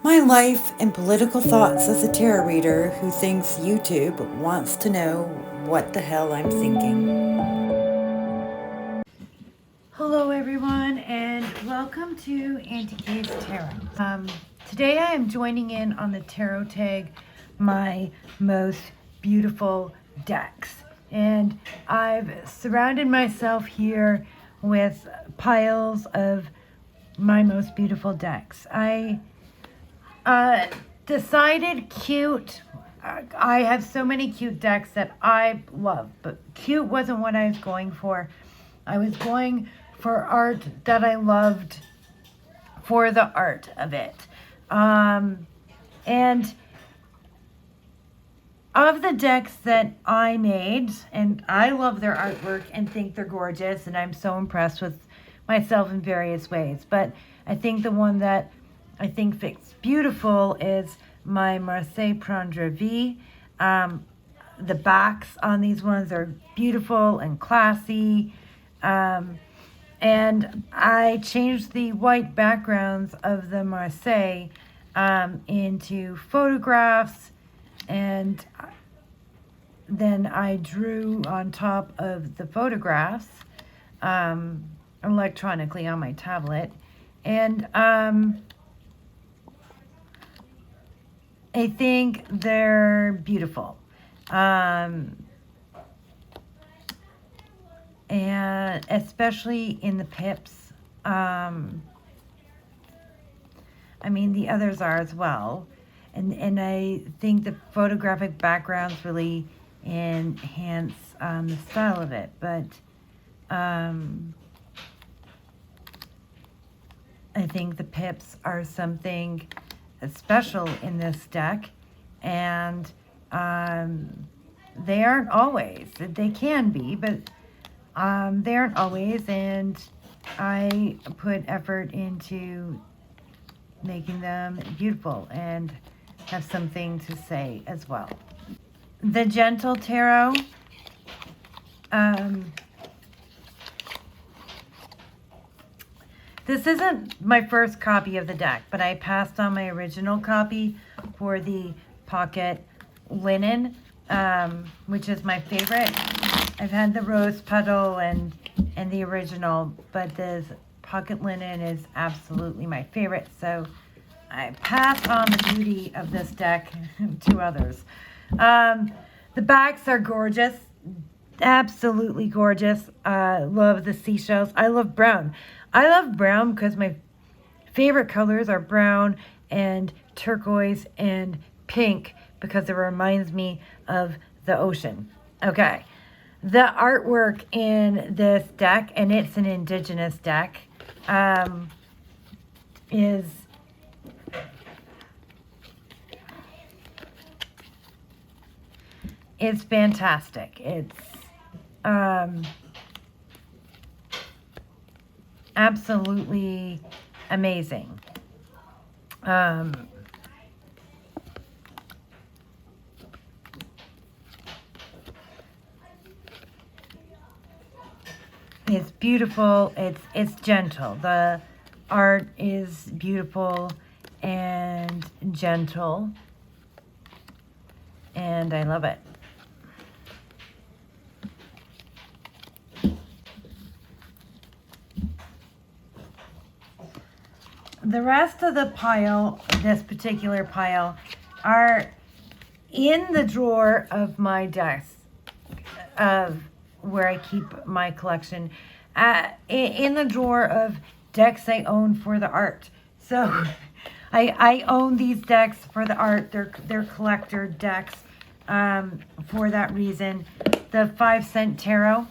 My life and political thoughts as a tarot reader who thinks YouTube wants to know what the hell I'm thinking. Hello everyone and welcome to Auntie Kay's Tarot. Today I am joining in on the tarot tag my most beautiful decks. And I've surrounded myself here with piles of my most beautiful decks. I decided cute. I have so many cute decks that I love, but cute wasn't what I was going for. I was going for art that I loved for the art of it. And of the decks that I made, and I love their artwork and think they're gorgeous, and I'm so impressed with myself in various ways. But I think the one that I think fits beautiful is my Marseille Prendre Vie. The backs on these ones are beautiful and classy. And I changed the white backgrounds of the Marseille into photographs, and then I drew on top of the photographs electronically on my tablet. And I think they're beautiful. And especially in the pips. I mean, the others are as well. And I think the photographic backgrounds really enhance the style of it. But I think the pips are something special in this deck. And they aren't always. They can be, but they aren't always, and I put effort into making them beautiful and have something to say as well. The Gentle Tarot. This isn't my first copy of the deck, but I passed on my original copy for the Pocket Linen, which is my favorite. I've had the Rose Petal and the original, but the Pocket Linen is absolutely my favorite. So I pass on the beauty of this deck to others. The backs are gorgeous, absolutely gorgeous. Love the seashells. I love brown. I love brown because my favorite colors are brown and turquoise and pink because it reminds me of the ocean. Okay. The artwork in this deck, and it's an indigenous deck, is fantastic. It's absolutely amazing. It's beautiful. It's gentle. The art is beautiful and gentle, and I love it. The rest of the pile, this particular pile, are in the drawer of my desk, of where I keep my collection, in the drawer of decks I own for the art. So I own these decks for the art. They're collector decks for that reason. The 5-cent tarot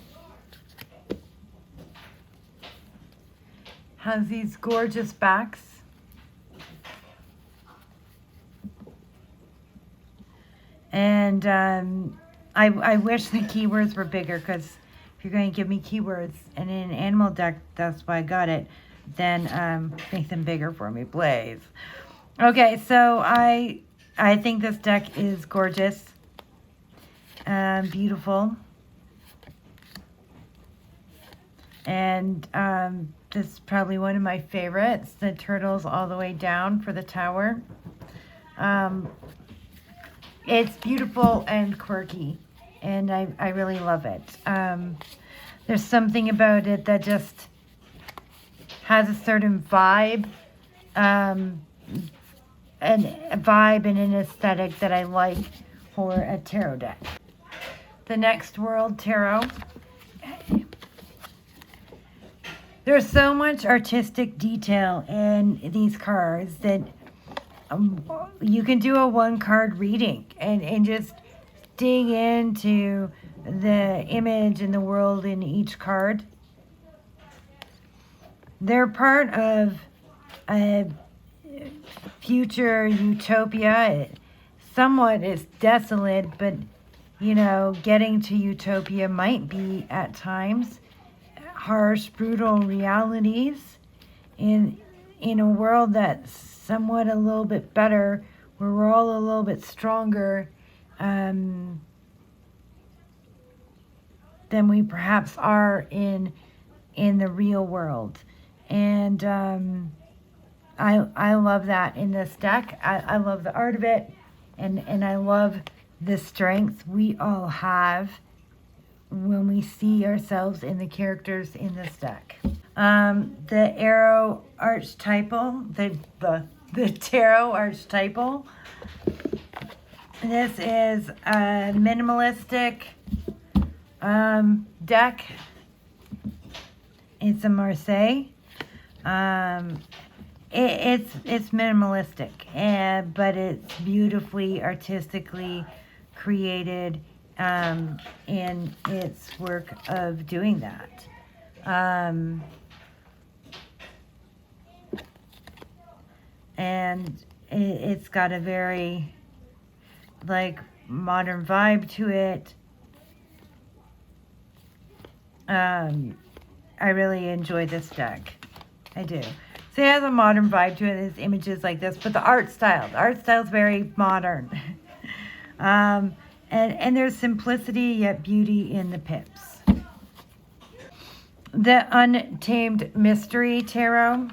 has these gorgeous backs. And I wish the keywords were bigger, because if you're going to give me keywords and in an animal deck, that's why I got it, then make them bigger for me, please. Okay, so I think this deck is gorgeous, beautiful. And this is probably one of my favorites, the turtles all the way down for the tower. Um, it's beautiful and quirky, and I really love it. There's something about it that just has a certain vibe, and an aesthetic that I like for a tarot deck. The Next World Tarot. There's so much artistic detail in these cards that you can do a one card reading and just dig into the image and the world in each card. They're part of a future utopia. Somewhat is desolate, but getting to utopia might be at times harsh, brutal realities in a world that's somewhat a little bit better, where we're all a little bit stronger than we perhaps are in the real world. And I love that in this deck. I love the art of it, and I love the strength we all have when we see ourselves in the characters in this deck. The arrow archetypal, the tarot archetypal. This is a minimalistic deck. It's a Marseille. It's minimalistic, but it's beautifully, artistically created in its work of doing that. And it's got a very modern vibe to it. I really enjoy this deck. I do. So it has a modern vibe to it. There's images like this, but the art style is very modern. And there's simplicity yet beauty in the pips. The Untamed Mystery Tarot.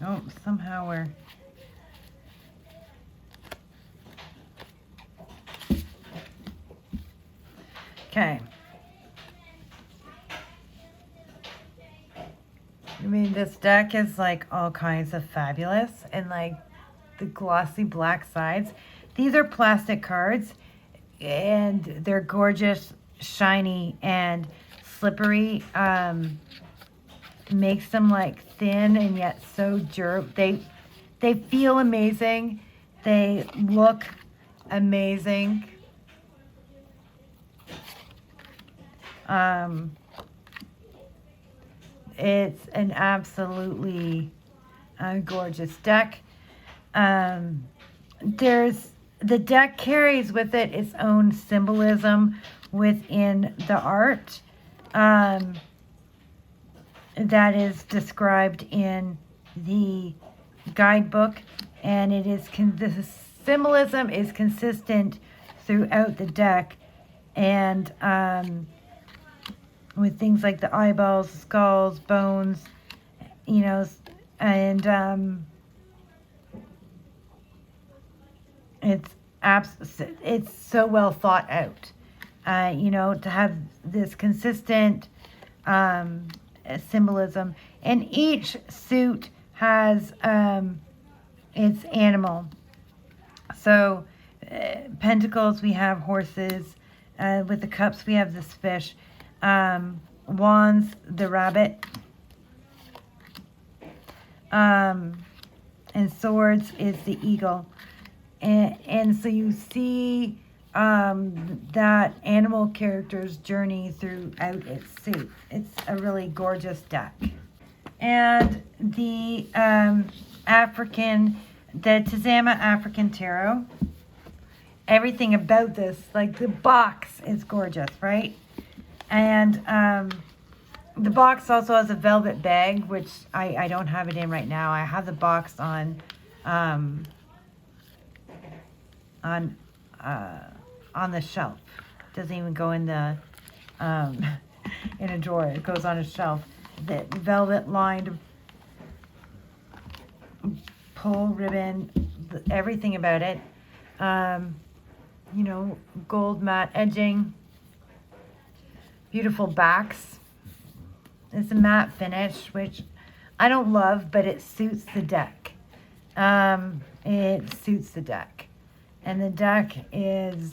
Oh, somehow we're... Okay. I mean, this deck is all kinds of fabulous, and the glossy black sides. These are plastic cards, and they're gorgeous, shiny, and slippery. Makes them thin and yet so durable. They feel amazing. They look amazing. It's an absolutely gorgeous deck. The deck carries with it its own symbolism within the art that is described in the guidebook, and the symbolism is consistent throughout the deck, and with things like the eyeballs, skulls, bones, and it's so well thought out, to have this consistent symbolism, and each suit has its animal. So pentacles, we have horses. With the cups, we have this fish. Wands, the rabbit. And swords is the eagle. And so you see that animal character's journey throughout its suit. It's a really gorgeous deck. And the Tizama African Tarot. Everything about this, the box is gorgeous, right? And the box also has a velvet bag, which I don't have it in right now. I have the box on the shelf. It doesn't even go in the in a drawer. It goes on a shelf. the velvet lined pull ribbon, everything about it. You know, gold matte edging, beautiful backs. It's a matte finish, which I don't love, but it suits the deck. It suits the deck. And the deck is,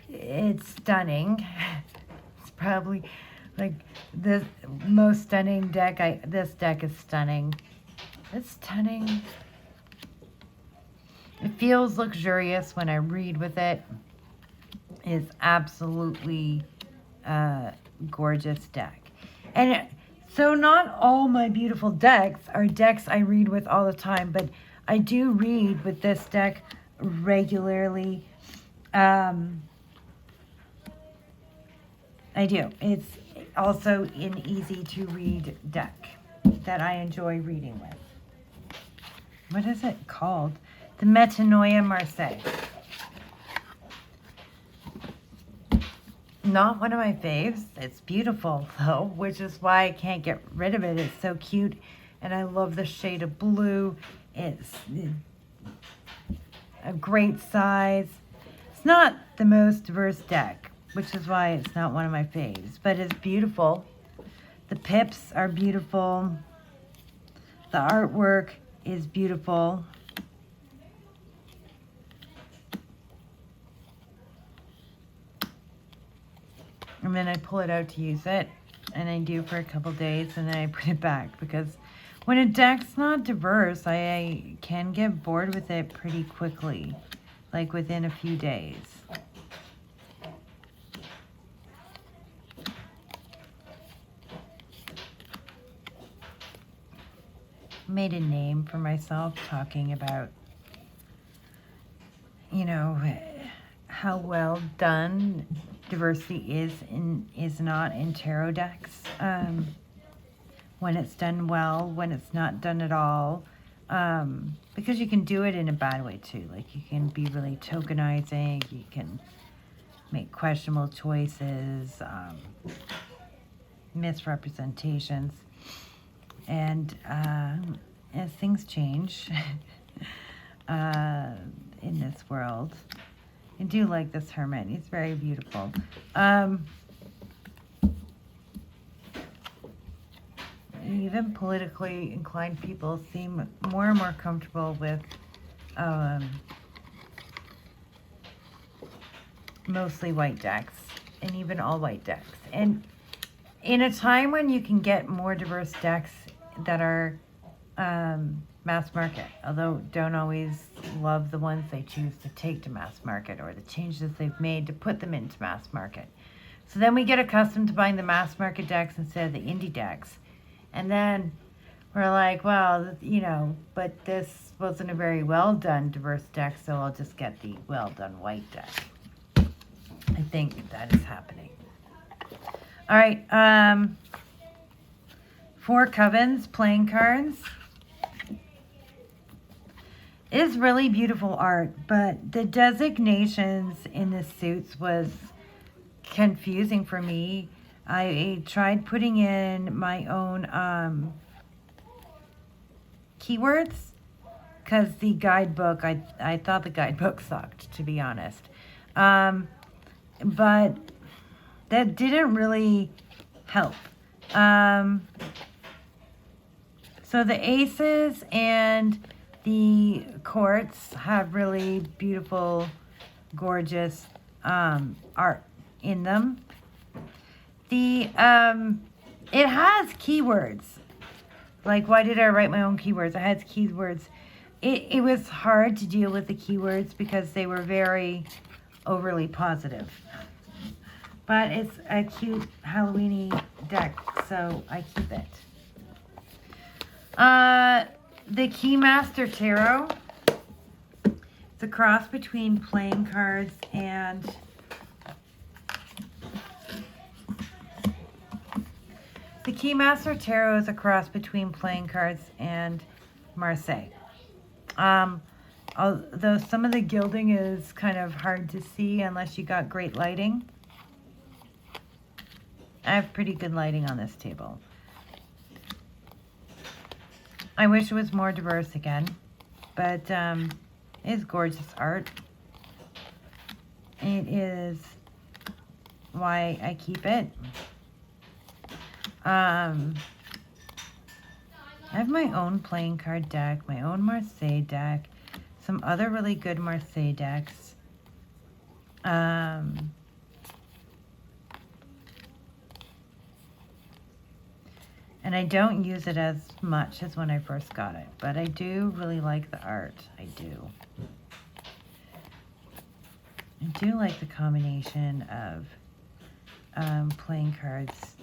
it's stunning. It's probably like the most stunning deck. This deck is stunning. It's stunning. It feels luxurious when I read with it. It's absolutely gorgeous deck. And so not all my beautiful decks are decks I read with all the time, but I do read with this deck regularly. I do. It's also an easy to read deck that I enjoy reading with. What is it called? The Metanoia Marseille. Not one of my faves. It's beautiful though, which is why I can't get rid of it. It's so cute, and I love the shade of blue. It's a great size. It's not the most diverse deck, which is why it's not one of my faves, but it's beautiful. The pips are beautiful. The artwork is beautiful. And then I pull it out to use it, and I do for a couple days, and then I put it back, because when a deck's not diverse, I can get bored with it pretty quickly, like within a few days. Made a name for myself talking about, you know, how well done diversity is not in tarot decks. When it's done well, when it's not done at all. Because you can do it in a bad way too. Like you can be really tokenizing, you can make questionable choices, misrepresentations. And as things change in this world, I do like this hermit. He's very beautiful. Even politically inclined people seem more and more comfortable with mostly white decks, and even all white decks. And in a time when you can get more diverse decks that are mass market, although don't always love the ones they choose to take to mass market, or the changes they've made to put them into mass market. So then we get accustomed to buying the mass market decks instead of the indie decks. And then we're like, well, you know, but this wasn't a very well done diverse deck, so I'll just get the well done white deck. I think that is happening. All right, 4 Covens playing cards. It is really beautiful art, but the designations in the suits was confusing for me. I tried putting in my own keywords, because the guidebook, I thought the guidebook sucked, to be honest. But that didn't really help. So the aces and the courts have really beautiful, gorgeous art in them. It has keywords. Like, why did I write my own keywords? I had keywords. It was hard to deal with the keywords because they were very overly positive. But it's a cute Halloween-y deck, so I keep it. The Keymaster Tarot. It's a cross between playing cards and the Keymaster Tarot is a cross between playing cards and Marseille. Although some of the gilding is kind of hard to see unless you got great lighting. I have pretty good lighting on this table. I wish it was more diverse again, but it's gorgeous art. It is why I keep it. I have my own playing card deck, my own Marseille deck, some other really good Marseille decks. And I don't use it as much as when I first got it, but I do really like the art. I do. I do like the combination of playing cards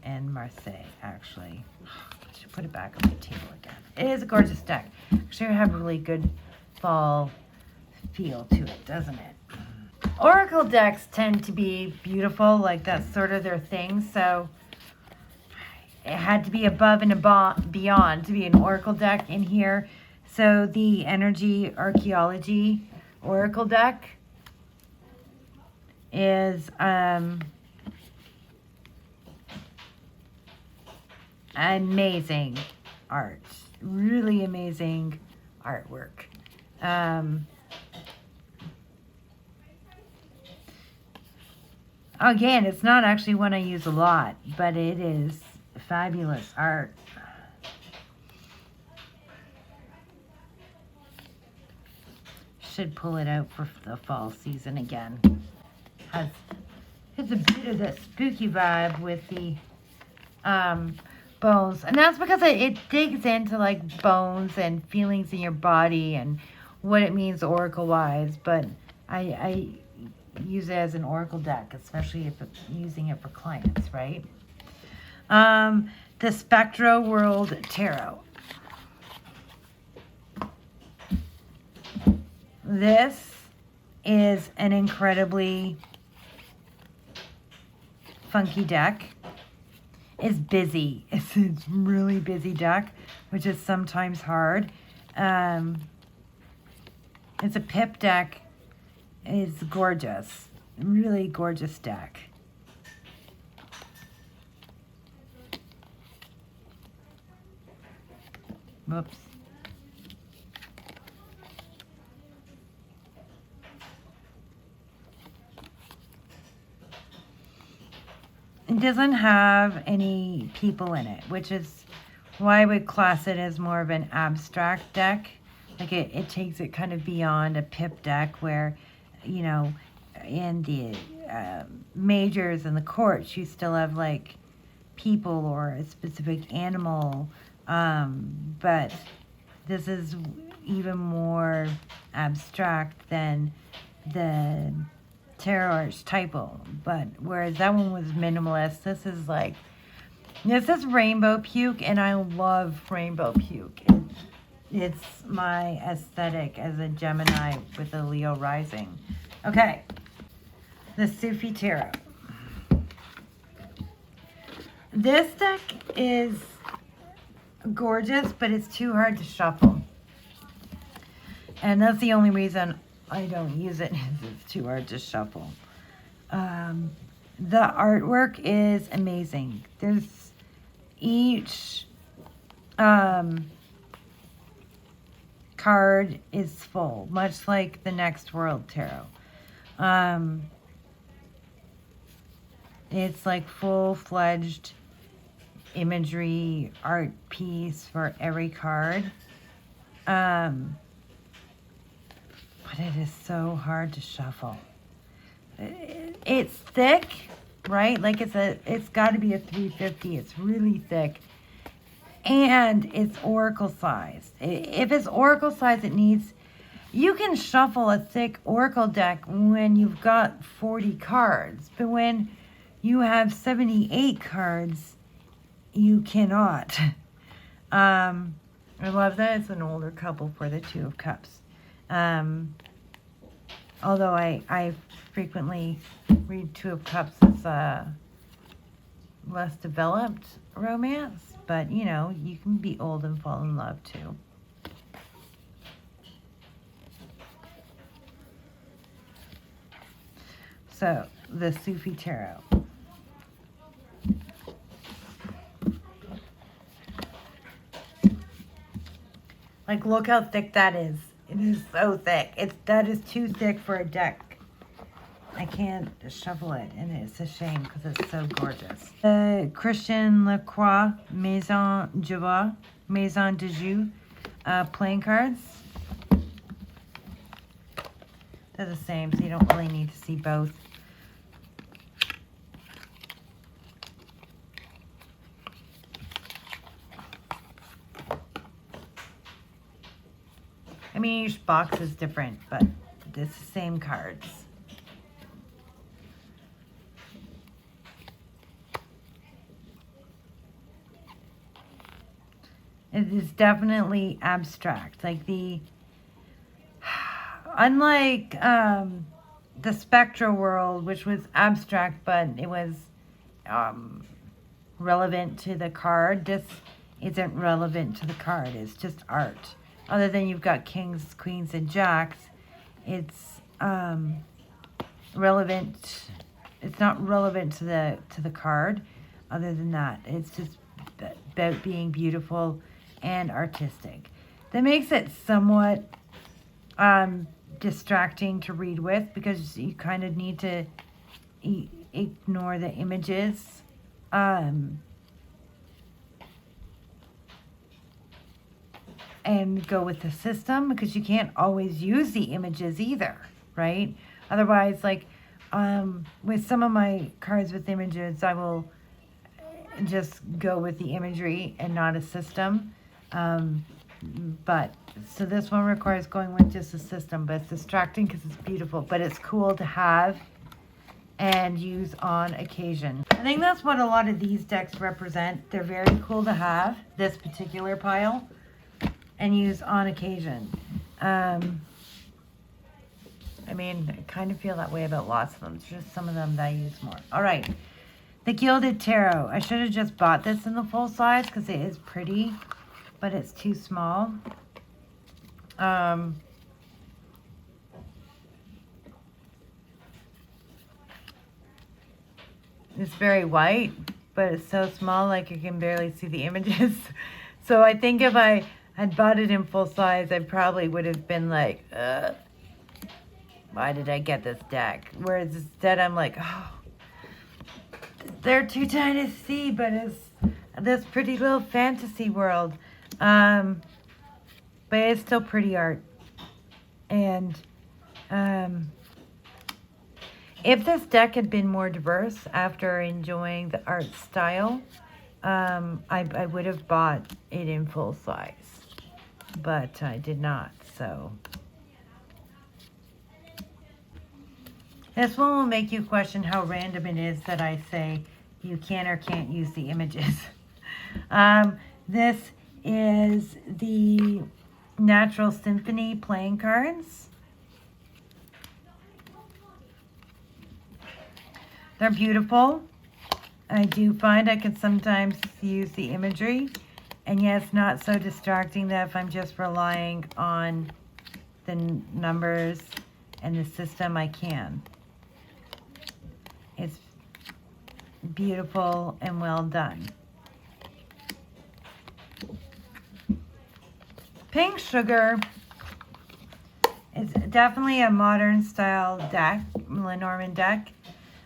and Marseille, actually. I should put it back on my table again. It is a gorgeous deck. Actually, I have a really good fall feel to it, doesn't it? Oracle decks tend to be beautiful, like that's sort of their thing, so it had to be above and beyond to be an Oracle deck in here. So the Energy Archaeology Oracle deck is amazing art. Really amazing artwork. Again, it's not actually one I use a lot, but it is fabulous art. Should pull it out for the fall season again. It's a bit of the spooky vibe with the bones, and that's because it digs into like bones and feelings in your body and what it means oracle wise. But I use it as an oracle deck, especially if it's using it for clients, right? The Spectro World Tarot. This is an incredibly funky deck. It's busy. It's a really busy deck, which is sometimes hard. It's a pip deck. It's gorgeous. Really gorgeous deck. Whoops. It doesn't have any people in it, which is why I would class it as more of an abstract deck. Like it takes it kind of beyond a pip deck where, you know, in the majors and the courts, you still have like people or a specific animal. But this is even more abstract than the tarot archetypal, but whereas that one was minimalist, this is rainbow puke, and I love rainbow puke. It's my aesthetic as a Gemini with a Leo rising. Okay, the Sufi Tarot. This deck is gorgeous, but it's too hard to shuffle, and that's the only reason I don't use it. It's too hard to shuffle. The artwork is amazing. There's each card is full, much like the Next World Tarot. It's like full-fledged imagery art piece for every card. But it is so hard to shuffle. It's thick, right? Like it's got to be a 350. It's really thick. And it's oracle size. If it's oracle size, you can shuffle a thick oracle deck when you've got 40 cards. But when you have 78 cards, you cannot. I love that it's an older couple for the Two of Cups. Although I frequently read Two of Cups as a less developed romance, but you know, you can be old and fall in love too. So, the Sufi Tarot. Like, look how thick that is. It is so thick. That is too thick for a deck. I can't shovel it, and it's a shame because it's so gorgeous. The Christian Lacroix Maison de Jeu playing cards. They're the same, so you don't really need to see both. I mean, each box is different, but it's the same cards. It is definitely abstract. Like unlike the Spectra World, which was abstract, but it was relevant to the card. This isn't relevant to the card. It's just art. Other than you've got kings, queens, and jacks, it's relevant. It's not relevant to the card. Other than that, it's just about being beautiful and artistic. That makes it somewhat distracting to read with, because you kind of need to ignore the images. And go with the system, because you can't always use the images either, right? Otherwise, like with some of my cards with images, I will just go with the imagery and not a system. But so this one requires going with just a system, but it's distracting because it's beautiful, but it's cool to have and use on occasion. I think that's what a lot of these decks represent. They're very cool to have, this particular pile, and use on occasion. I mean, I kind of feel that way about lots of them. It's just some of them that I use more. All right, the Gilded Tarot. I should have just bought this in the full size because it is pretty, but it's too small. It's very white, but it's so small, like you can barely see the images. So I think if I had bought it in full size, I probably would have been like, why did I get this deck? Whereas instead I'm like, oh, they're too tiny to see, but it's this pretty little fantasy world. But it's still pretty art. And if this deck had been more diverse after enjoying the art style, I would have bought it in full size. But I did not, so. This one will make you question how random it is that I say you can or can't use the images. This is the Natural Symphony playing cards. They're beautiful. I do find I can sometimes use the imagery. And yes, not so distracting that if I'm just relying on the numbers and the system, I can. It's beautiful and well done. Pink Sugar is definitely a modern style deck, Lenormand deck.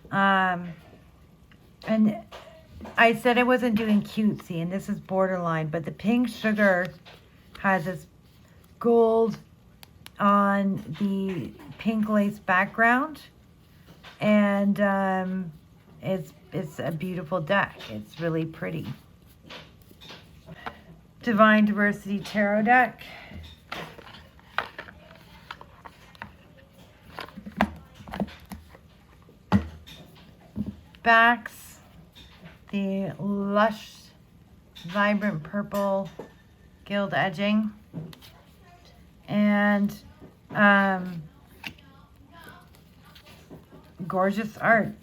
And I said I wasn't doing cutesy, and this is borderline, but the Pink Sugar has this gold on the pink lace background, and it's a beautiful deck. It's really pretty. Divine Diversity Tarot deck. Backs, the lush, vibrant purple gilt edging, and gorgeous art.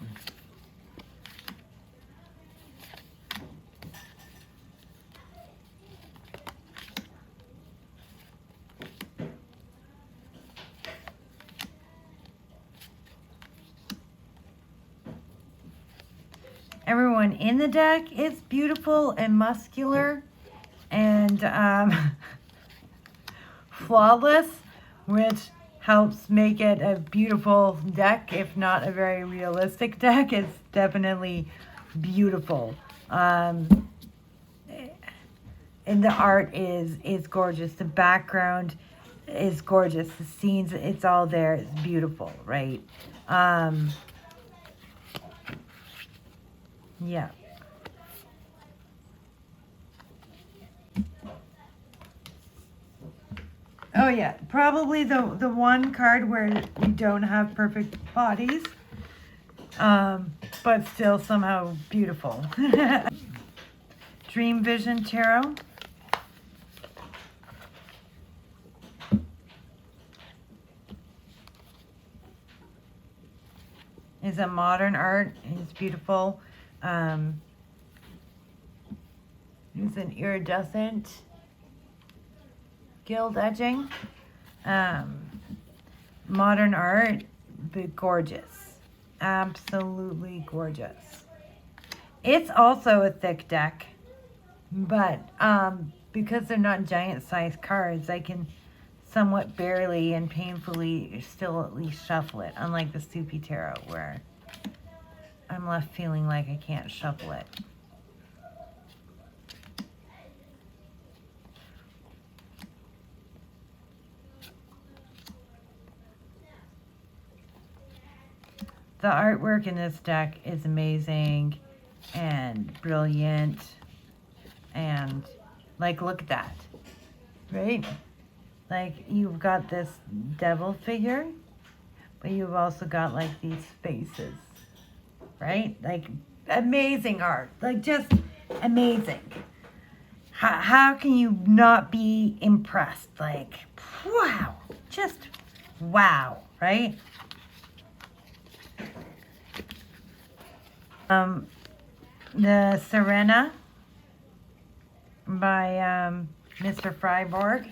Everyone in the deck is beautiful and muscular, and flawless, which helps make it a beautiful deck, if not a very realistic deck. It's definitely beautiful. And the art is gorgeous. The background is gorgeous. The scenes, it's all there. It's beautiful, right? Yeah. Oh yeah, probably the one card where you don't have perfect bodies, but still somehow beautiful. Dream Vision Tarot. Is a modern art. It's beautiful. It's an iridescent gilt edging. Modern art, but gorgeous. Absolutely gorgeous. It's also a thick deck, but because they're not giant size cards, I can somewhat barely and painfully still at least shuffle it, unlike the Soupy Tarot where I'm left feeling like I can't shuffle it. The artwork in this deck is amazing and brilliant, and like, look at that, right? Like, you've got this devil figure, but you've also got like these faces, right? Like, amazing art, like just amazing. How can you not be impressed? Like, wow, just wow, right? The Serena by Mr. Freiburg.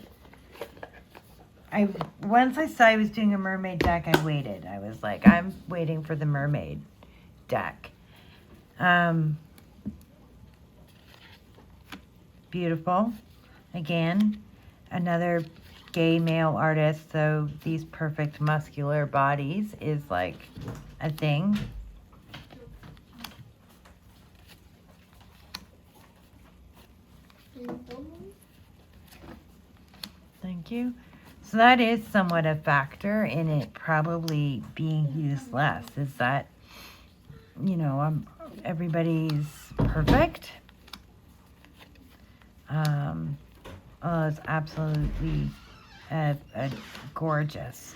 Once I saw he was doing a mermaid deck, I waited. I was like, I'm waiting for the mermaid deck. Beautiful. Again, another gay male artist, so these perfect muscular bodies is like a thing. Thank you. So that is somewhat a factor in it probably being used less, is that, you know, everybody's perfect. Oh, it's absolutely a gorgeous,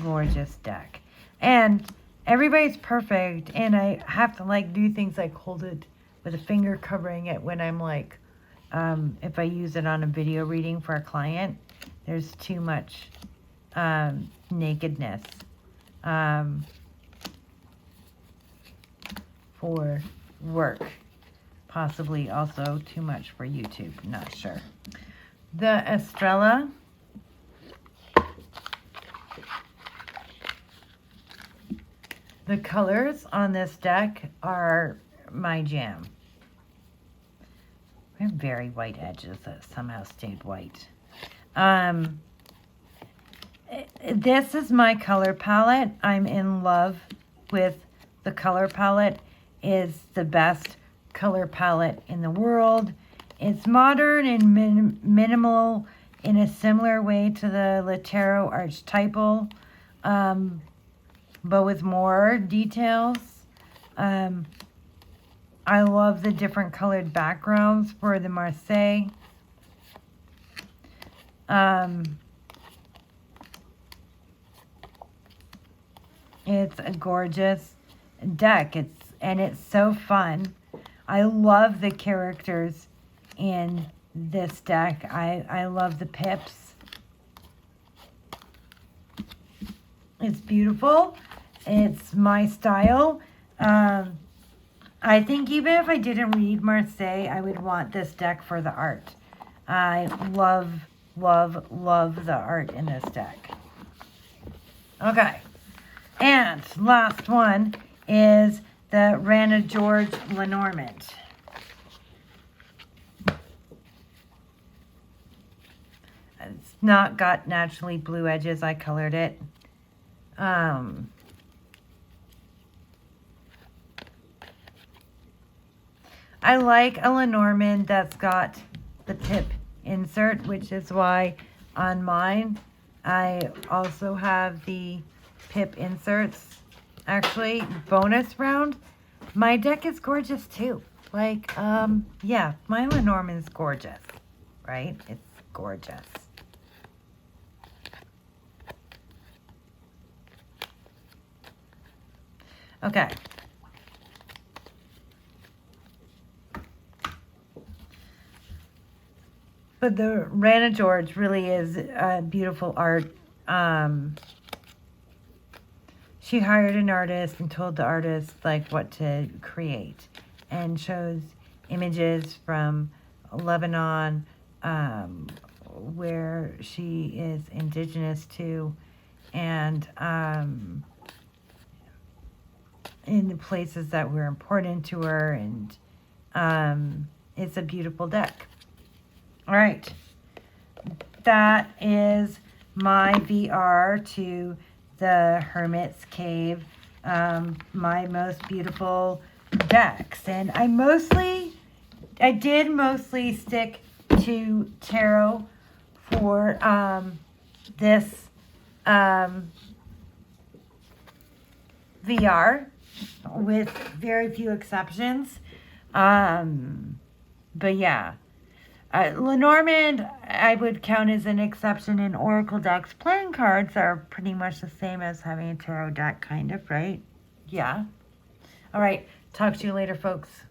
gorgeous deck. And everybody's perfect, and I have to like do things like hold it with a finger covering it when I'm like, if I use it on a video reading for a client, there's too much nakedness for work. Possibly also too much for YouTube, not sure. The Estrella. The colors on this deck are my jam. We have very white edges that somehow stayed white. This is my color palette. I'm in love with the color palette. It's the best color palette in the world. It's modern and minimal in a similar way to the Latero archetypal, but with more details. I love the different colored backgrounds for the Marseille. It's a gorgeous deck. It's so fun. I love the characters in this deck. I love the pips. It's beautiful. It's my style. I think even if I didn't read Marseille, I would want this deck for the art. I love, love, love the art in this deck. Okay. And last one is the Rana George Lenormand. It's not got naturally blue edges. I colored it. I like a Lenormand that's got the tip insert, which is why on mine I also have the pip inserts. Actually, bonus round, my deck is gorgeous too. Like, yeah, my Lenormand's gorgeous, right? It's gorgeous. Okay. But the Rana George really is beautiful art. She hired an artist and told the artist like what to create, and shows images from Lebanon, where she is indigenous to, and in the places that were important to her, and it's a beautiful deck. All right, that is my VR to the Hermit's Cave, my most beautiful decks. And I did mostly stick to tarot for this VR, with very few exceptions. But yeah. Lenormand, I would count as an exception in Oracle decks. Playing cards are pretty much the same as having a tarot deck, kind of, right? Yeah. All right. Talk to you later, folks.